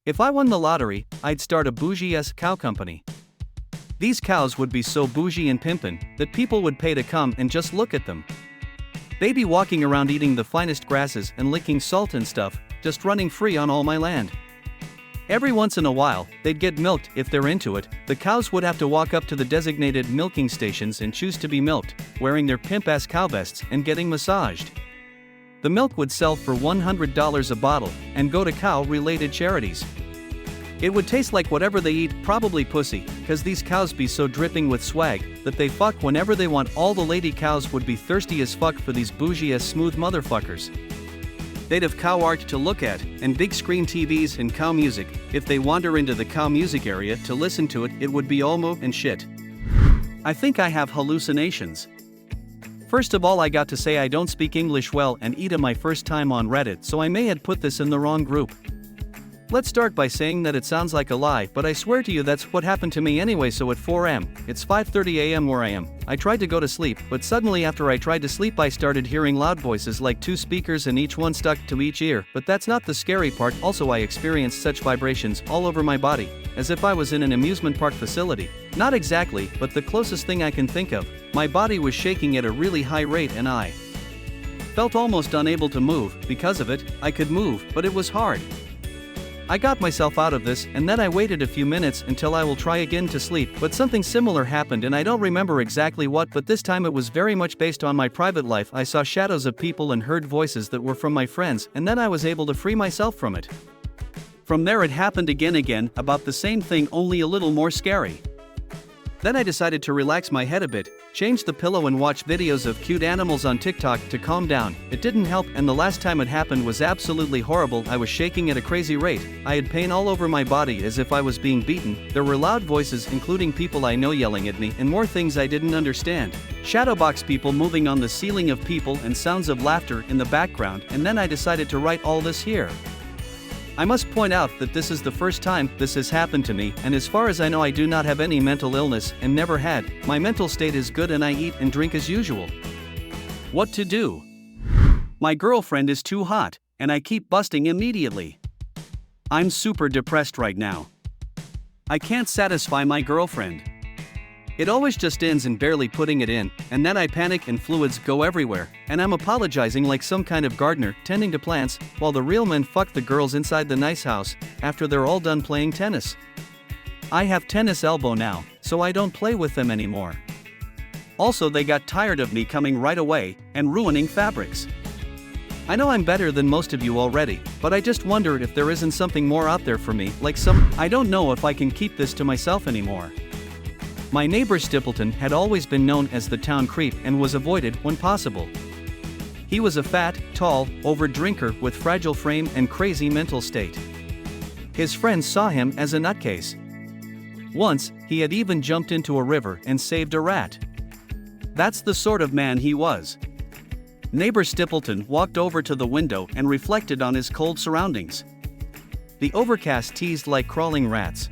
If I won the lottery, I'd start a bougie-ass cow company. These cows would be so bougie and pimpin' that people would pay to come and just look at them. They'd be walking around eating the finest grasses and licking salt and stuff, just running free on all my land. Every once in a while, they'd get milked if they're into it. The cows would have to walk up to the designated milking stations and choose to be milked, wearing their pimp-ass cow vests and getting massaged. The milk would sell for $100 a bottle and go to cow-related charities. It would taste like whatever they eat, probably pussy, cause these cows be so dripping with swag that they fuck whenever they want. All the lady cows would be thirsty as fuck for these bougie-ass smooth motherfuckers. They'd have cow art to look at, and big screen TVs and cow music. If they wander into the cow music area to listen to it, it would be Omo and shit. I think I have hallucinations. First of all, I got to say I don't speak English well and Ida my first time on Reddit, so I may have put this in the wrong group. Let's start by saying that it sounds like a lie, but I swear to you that's what happened to me anyway. So at 4 am, it's 5:30 am where I am, I tried to go to sleep, but suddenly after I tried to sleep I started hearing loud voices like two speakers and each one stuck to each ear. But that's not the scary part. Also, I experienced such vibrations all over my body, as if I was in an amusement park facility. Not exactly, but the closest thing I can think of. My body was shaking at a really high rate and I felt almost unable to move. Because of it, I could move, but it was hard. I got myself out of this, and then I waited a few minutes until I will try again to sleep, but something similar happened and I don't remember exactly what, but this time it was very much based on my private life. I saw shadows of people and heard voices that were from my friends, and then I was able to free myself from it. From there it happened again, about the same thing, only a little more scary. Then I decided to relax my head a bit, change the pillow and watch videos of cute animals on TikTok to calm down. It didn't help, and the last time it happened was absolutely horrible. I was shaking at a crazy rate. I had pain all over my body as if I was being beaten. There were loud voices, including people I know yelling at me, and more things I didn't understand. Shadowbox people moving on the ceiling of people and sounds of laughter in the background, and then I decided to write all this here. I must point out that this is the first time this has happened to me, and as far as I know I do not have any mental illness and never had. My mental state is good and I eat and drink as usual. What to do? My girlfriend is too hot, and I keep busting immediately. I'm super depressed right now. I can't satisfy my girlfriend. It always just ends in barely putting it in, and then I panic and fluids go everywhere, and I'm apologizing like some kind of gardener tending to plants, while the real men fuck the girls inside the nice house after they're all done playing tennis. I have tennis elbow now, so I don't play with them anymore. Also, they got tired of me coming right away and ruining fabrics. I know I'm better than most of you already, but I just wondered if there isn't something more out there for me, like I don't know if I can keep this to myself anymore. My neighbor Stippleton had always been known as the town creep and was avoided when possible. He was a fat, tall, over-drinker with fragile frame and crazy mental state. His friends saw him as a nutcase. Once, he had even jumped into a river and saved a rat. That's the sort of man he was. Neighbor Stippleton walked over to the window and reflected on his cold surroundings. The overcast teased like crawling rats.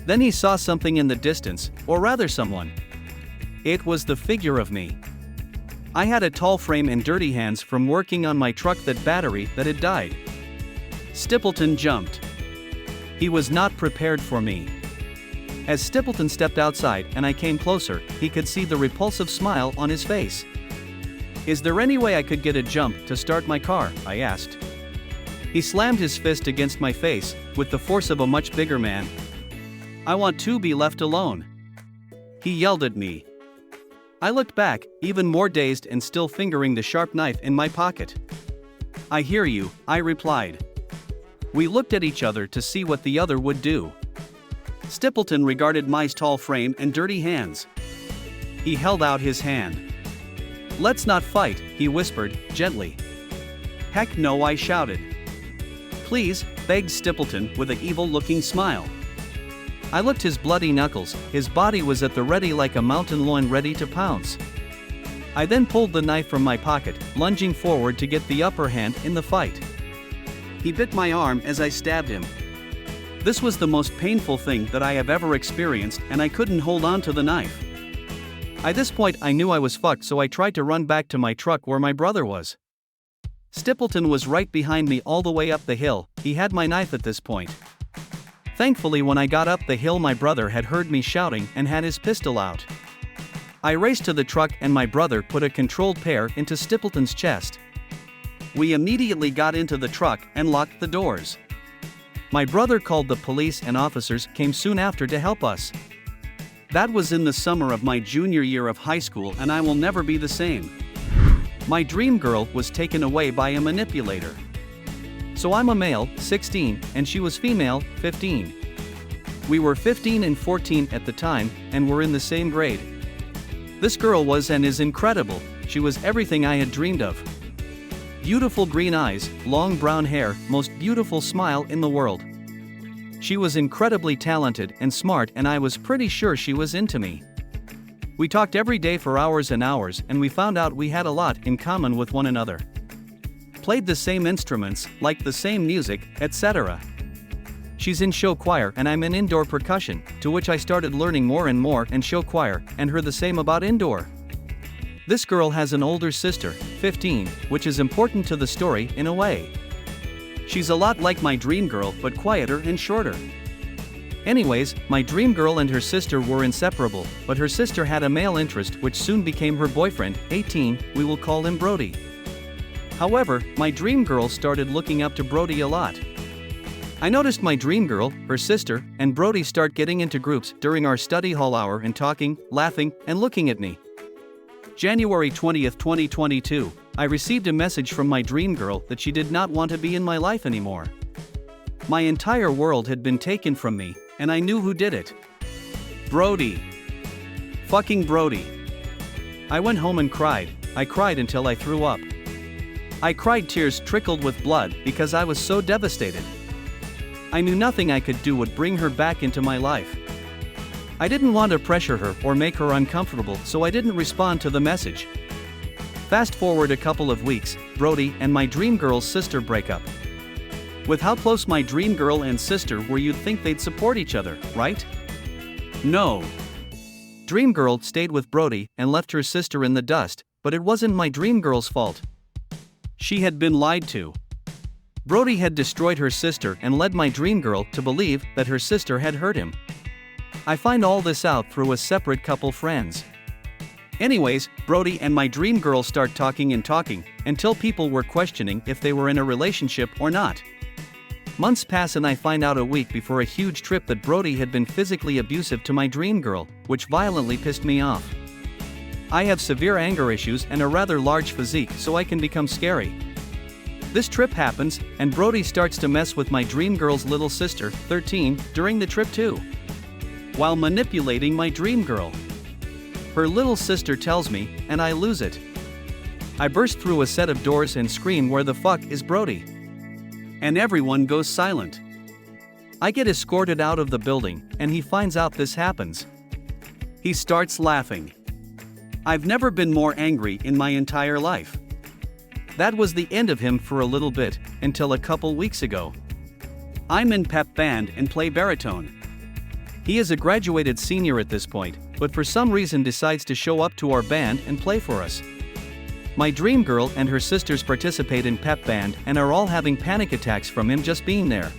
Then he saw something in the distance, or rather someone. It was the figure of me. I had a tall frame and dirty hands from working on my truck battery that had died. Stippleton jumped. He was not prepared for me. As Stippleton stepped outside and I came closer, he could see the repulsive smile on his face. "Is there any way I could get a jump to start my car?" I asked. He slammed his fist against my face, with the force of a much bigger man. "I want to be left alone," he yelled at me. I looked back, even more dazed and still fingering the sharp knife in my pocket. "I hear you," I replied. We looked at each other to see what the other would do. Stippleton regarded my tall frame and dirty hands. He held out his hand. "Let's not fight," he whispered, gently. "Heck no," I shouted. "Please," begged Stippleton with an evil-looking smile. I looked his bloody knuckles, his body was at the ready like a mountain lion ready to pounce. I then pulled the knife from my pocket, lunging forward to get the upper hand in the fight. He bit my arm as I stabbed him. This was the most painful thing that I have ever experienced, and I couldn't hold on to the knife. At this point I knew I was fucked, so I tried to run back to my truck where my brother was. Stapleton was right behind me all the way up the hill. He had my knife at this point. Thankfully, when I got up the hill, my brother had heard me shouting and had his pistol out. I raced to the truck and my brother put a controlled pair into Stapleton's chest. We immediately got into the truck and locked the doors. My brother called the police and officers came soon after to help us. That was in the summer of my junior year of high school, and I will never be the same. My dream girl was taken away by a manipulator. So I'm a male, 16, and she was female, 15. We were 15 and 14 at the time, and were in the same grade. This girl was and is incredible. She was everything I had dreamed of. Beautiful green eyes, long brown hair, most beautiful smile in the world. She was incredibly talented and smart, and I was pretty sure she was into me. We talked every day for hours and hours, and we found out we had a lot in common with one another. Played the same instruments, liked the same music, etc. She's in show choir and I'm in indoor percussion, to which I started learning more and more, and show choir, and her the same about indoor. This girl has an older sister, 15, which is important to the story in a way. She's a lot like my dream girl, but quieter and shorter. Anyways, my dream girl and her sister were inseparable, but her sister had a male interest which soon became her boyfriend, 18, we will call him Brody. However, my dream girl started looking up to Brody a lot. I noticed my dream girl, her sister, and Brody start getting into groups during our study hall hour and talking, laughing, and looking at me. January 20th, 2022, I received a message from my dream girl that she did not want to be in my life anymore. My entire world had been taken from me, and I knew who did it. Brody. Fucking Brody. I went home and cried. I cried until I threw up. I cried, tears trickled with blood because I was so devastated. I knew nothing I could do would bring her back into my life. I didn't want to pressure her or make her uncomfortable, so I didn't respond to the message. Fast forward a couple of weeks, Brody and my dream girl's sister break up. With how close my dream girl and sister were, you'd think they'd support each other, right? No. Dream girl stayed with Brody and left her sister in the dust, but it wasn't my dream girl's fault. She had been lied to. Brody had destroyed her sister and led my dream girl to believe that her sister had hurt him. I find all this out through a separate couple friends. Anyways, Brody and my dream girl start talking until people were questioning if they were in a relationship or not. Months pass and I find out a week before a huge trip that Brody had been physically abusive to my dream girl, which violently pissed me off. I have severe anger issues and a rather large physique, so I can become scary. This trip happens, and Brody starts to mess with my dream girl's little sister, 13, during the trip too, while manipulating my dream girl. Her little sister tells me, and I lose it. I burst through a set of doors and scream, "Where the fuck is Brody?" And everyone goes silent. I get escorted out of the building, and he finds out this happens. He starts laughing. I've never been more angry in my entire life. That was the end of him for a little bit, until a couple weeks ago. I'm in pep band and play baritone. He is a graduated senior at this point, but for some reason decides to show up to our band and play for us. My dream girl and her sisters participate in pep band and are all having panic attacks from him just being there.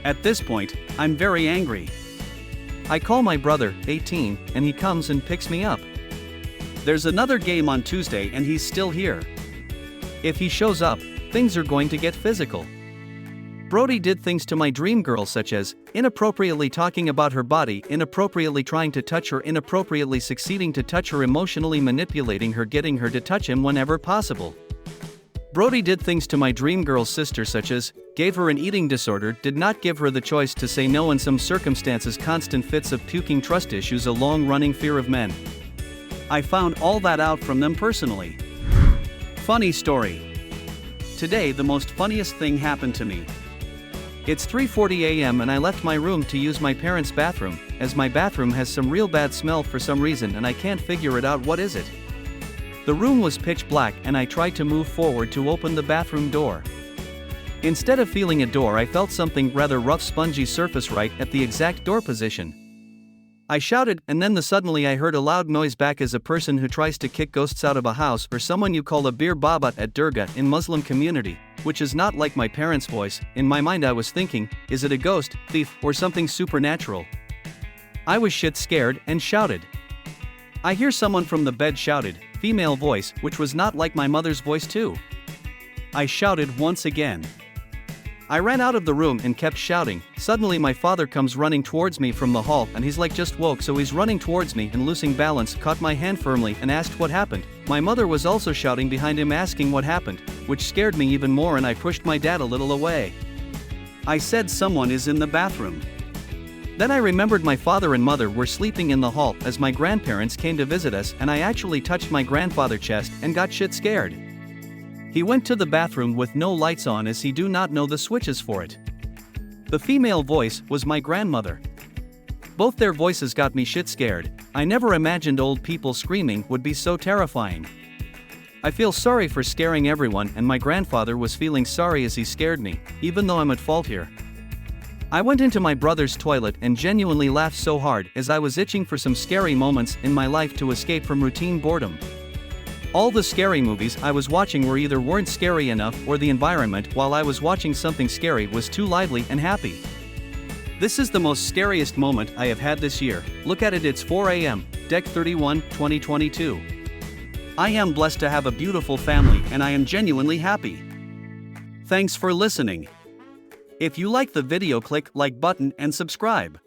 At this point, I'm very angry. I call my brother, 18, and he comes and picks me up. There's another game on Tuesday and he's still here. If he shows up, things are going to get physical. Brody did things to my dream girl, such as inappropriately talking about her body, inappropriately trying to touch her, inappropriately succeeding to touch her, emotionally manipulating her, getting her to touch him whenever possible. Brody did things to my dream girl's sister, such as gave her an eating disorder, did not give her the choice to say no in some circumstances, constant fits of puking, trust issues, a long-running fear of men. I found all that out from them personally. Funny story. Today the most funniest thing happened to me. It's 3:40 a.m. and I left my room to use my parents' bathroom, as my bathroom has some real bad smell for some reason and I can't figure it out what is it. The room was pitch black and I tried to move forward to open the bathroom door. Instead of feeling a door, I felt something rather rough, spongy surface right at the exact door position. I shouted, and then suddenly I heard a loud noise back as a person who tries to kick ghosts out of a house, or someone you call a bir babat at Durga in Muslim community, which is not like my parents' voice. In my mind I was thinking, is it a ghost, thief, or something supernatural? I was shit scared and shouted. I hear someone from the bed shouted, female voice, which was not like my mother's voice too. I shouted once again. I ran out of the room and kept shouting. Suddenly my father comes running towards me from the hall, and he's like just woke, so he's running towards me and losing balance, caught my hand firmly and asked what happened. My mother was also shouting behind him asking what happened, which scared me even more, and I pushed my dad a little away. I said someone is in the bathroom. Then I remembered my father and mother were sleeping in the hall as my grandparents came to visit us, and I actually touched my grandfather's chest and got shit scared. He went to the bathroom with no lights on as he do not know the switches for it. The female voice was my grandmother. Both their voices got me shit scared. I never imagined old people screaming would be so terrifying. I feel sorry for scaring everyone, and my grandfather was feeling sorry as he scared me, even though I'm at fault here. I went into my brother's toilet and genuinely laughed so hard as I was itching for some scary moments in my life to escape from routine boredom. All the scary movies I was watching weren't scary enough, or the environment while I was watching something scary was too lively and happy. This is the most scariest moment I have had this year. Look at it, it's 4 a.m., Deck 31, 2022. I am blessed to have a beautiful family, and I am genuinely happy. Thanks for listening. If you like the video, click like button and subscribe.